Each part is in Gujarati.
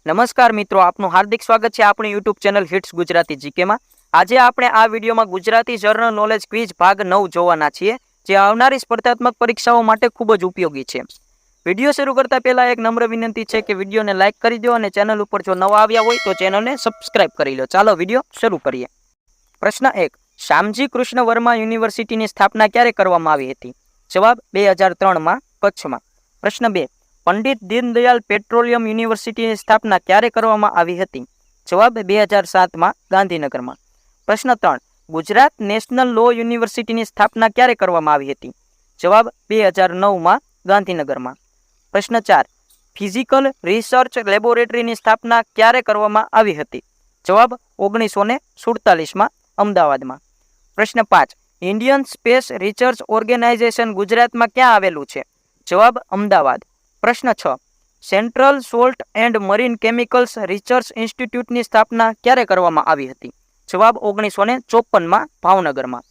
નમસ્કાર મિત્રો, આપનું હાર્દિક સ્વાગત છે આપણી યુટ્યુબ ચેનલ હિટ્સ ગુજરાતી જીકેમાં। આજે આપણે આ વિડીયોમાં ગુજરાતી જનરલ નોલેજ ક્વિઝ ભાગ 9 જોવાના છીએ, જે આવનારી સ્પર્ધાત્મક પરીક્ષાઓ માટે ખૂબ જ ઉપયોગી છે। વિડીયો શરૂ કરતા પહેલા એક નમ્ર વિનંતી છે કે વિડીયોને લાઇક કરી દો અને ચેનલ ઉપર જો નવા આવ્યા હોય તો ચેનલને સબસ્ક્રાઇબ કરી લો। ચાલો વિડીયો શરૂ કરીએ। પ્રશ્ન 1, શ્યામજી કૃષ્ણ વર્મા યુનિવર્સિટીની સ્થાપના ક્યારે કરવામાં આવી હતી? જવાબ 2003માં કચ્છમાં। પ્રશ્ન 2, પંડિત દીનદયાળ પેટ્રોલિયમ યુનિવર્સિટીની સ્થાપના ક્યારે કરવામાં આવી હતી? જવાબ 2007માં ગાંધીનગરમાં। પ્રશ્ન 3, ગુજરાત નેશનલ લો યુનિવર્સિટીની સ્થાપના ક્યારે કરવામાં આવી હતી? જવાબ 2009માં ગાંધીનગરમાં। પ્રશ્ન 4, ફિઝિકલ રિસર્ચ લેબોરેટરીની સ્થાપના ક્યારે કરવામાં આવી હતી? જવાબ 1947માં અમદાવાદમાં। પ્રશ્ન 5, ઇન્ડિયન સ્પેસ રિસર્ચ ઓર્ગેનાઇઝેશન ગુજરાતમાં ક્યાં આવેલું છે? જવાબ અમદાવાદ। પ્રશ્ન 6, central salt and marine chemicals research ઇન્સ્ટિટ્યૂટની સ્થાપના ક્યારે કરવામાં આવી હતી? જવાબ 1954માં ભાવનગરમાં।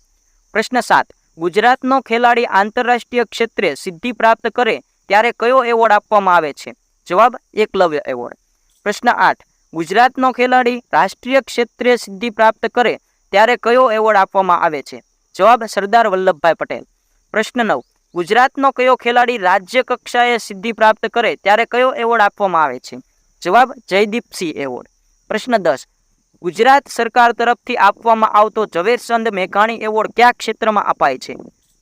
પ્રશ્ન 7, ગુજરાતનો ખેલાડી આંતરરાષ્ટ્રીય ક્ષેત્રે સિદ્ધિ પ્રાપ્ત કરે ત્યારે કયો એવોર્ડ આપવામાં આવે છે? જવાબ એકલવ્ય એવોર્ડ। પ્રશ્ન 8, ગુજરાતનો ખેલાડી રાષ્ટ્રીય ક્ષેત્રે સિદ્ધિ પ્રાપ્ત કરે ત્યારે કયો એવોર્ડ આપવામાં આવે છે? જવાબ સરદાર વલ્લભભાઈ પટેલ। પ્રશ્ન 9, ગુજરાતનો કયો ખેલાડી રાજ્ય કક્ષાએ સિદ્ધિ પ્રાપ્ત કરે ત્યારે કયો એવોર્ડ આપવામાં આવે છે? જવાબ જયદીપસિંહ એવોર્ડ। પ્રશ્ન 10, ગુજરાત સરકાર તરફથી આપવામાં આવતો ઝવેરચંદ મેઘાણી એવોર્ડ કયા ક્ષેત્રમાં અપાય છે?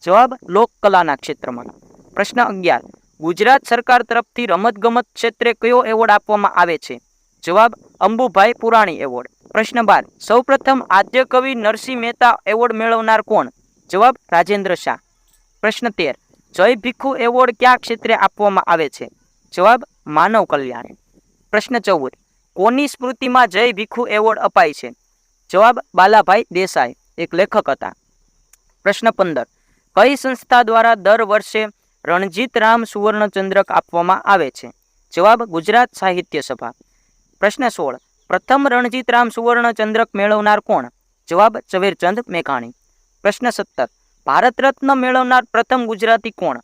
જવાબ લોકકલાના ક્ષેત્રમાં। પ્રશ્ન 11, ગુજરાત સરકાર તરફથી રમતગમત ક્ષેત્રે કયો એવોર્ડ આપવામાં આવે છે? જવાબ અંબુભાઈ પુરાણી એવોર્ડ। પ્રશ્ન 12, સૌપ્રથમ આદ્ય કવિ નરસિંહ મહેતા એવોર્ડ મેળવનાર કોણ? જવાબ રાજેન્દ્ર શાહ। પ્રશ્ન 13, જય ભીખુ એવોર્ડ કયા ક્ષેત્રે આપવામાં આવે છે? જવાબ માનવ કલ્યાણ। પ્રશ્ન 14, કોની સ્મૃતિમાં જય ભીખુ એવોર્ડ અપાય છે? જવાબ બાલાભાઈ દેસાઈ, એક લેખક હતા। પ્રશ્ન 15, કઈ સંસ્થા દ્વારા દર વર્ષે રણજીત રામ સુવર્ણચંદ્રક આપવામાં આવે છે? જવાબ ગુજરાત સાહિત્ય સભા। પ્રશ્ન 16, પ્રથમ રણજીત રામ સુવર્ણચંદ્રક મેળવનાર કોણ? જવાબ ઝવેરચંદ મેઘાણી। પ્રશ્ન 17, ભારત રત્ન મેળવનાર પ્રથમ ગુજરાતી કોણ?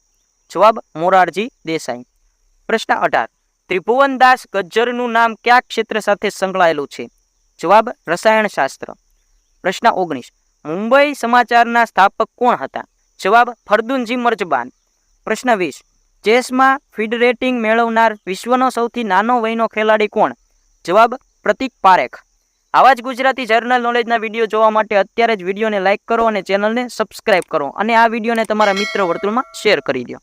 જવાબ મોરારજી દેસાઈ। પ્રશ્ન 18, ત્રિભુવનદાસ ગજ્જરનું નામ કયા ક્ષેત્ર સાથે સંકળાયેલું છે? જવાબ રસાયણશાસ્ત્ર। પ્રશ્ન 19, મુંબઈ સમાચારના સ્થાપક કોણ હતા? જવાબ ફરદુનજી મર્જબાન। પ્રશ્ન 20, ચેસમાં ફીડ રેટિંગ મેળવનાર વિશ્વનો સૌથી નાનો વયનો ખેલાડી કોણ? જવાબ પ્રતીક પારેખ। આવા જ ગુજરાતી જર્નલ નોલેજના વિડીયો જોવા માટે અત્યારે જ વિડીયોને લાઇક કરો અને ચેનલને સબસ્ક્રાઇબ કરો અને આ વિડીયોને તમારા મિત્ર વર્તુળમાં શેર કરી દો।